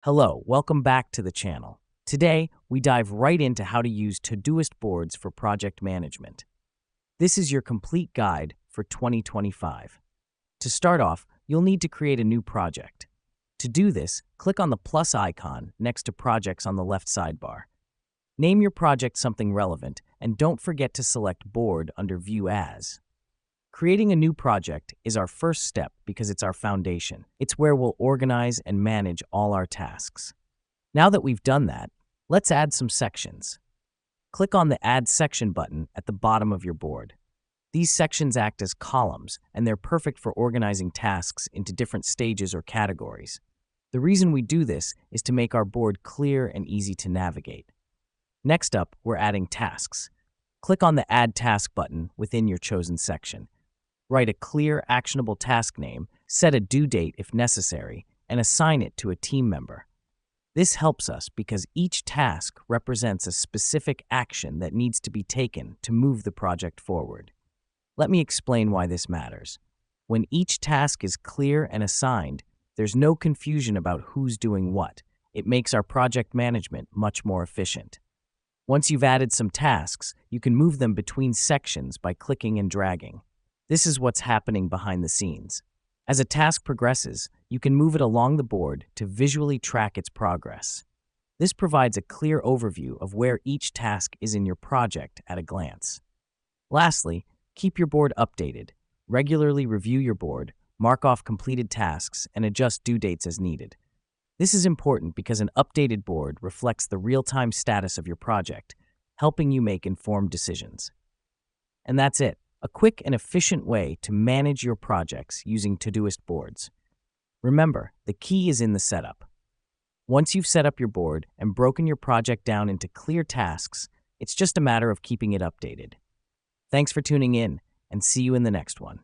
Hello, welcome back to the channel. Today, we dive right into how to use Todoist Boards for project management. This is your complete guide for 2025. To start off, you'll need to create a new project. To do this, click on the plus icon next to Projects on the left sidebar. Name your project something relevant, and don't forget to select Board under View As. Creating a new project is our first step because it's our foundation. It's where we'll organize and manage all our tasks. Now that we've done that, let's add some sections. Click on the Add Section button at the bottom of your board. These sections act as columns, and they're perfect for organizing tasks into different stages or categories. The reason we do this is to make our board clear and easy to navigate. Next up, we're adding tasks. Click on the Add Task button within your chosen section. Write a clear, actionable task name, set a due date if necessary, and assign it to a team member. This helps us because each task represents a specific action that needs to be taken to move the project forward. Let me explain why this matters. When each task is clear and assigned, there's no confusion about who's doing what. It makes our project management much more efficient. Once you've added some tasks, you can move them between sections by clicking and dragging. This is what's happening behind the scenes. As a task progresses, you can move it along the board to visually track its progress. This provides a clear overview of where each task is in your project at a glance. Lastly, keep your board updated. Regularly review your board, mark off completed tasks, and adjust due dates as needed. This is important because an updated board reflects the real-time status of your project, helping you make informed decisions. And that's it. A quick and efficient way to manage your projects using Todoist boards. Remember, the key is in the setup. Once you've set up your board and broken your project down into clear tasks, it's just a matter of keeping it updated. Thanks for tuning in, and see you in the next one.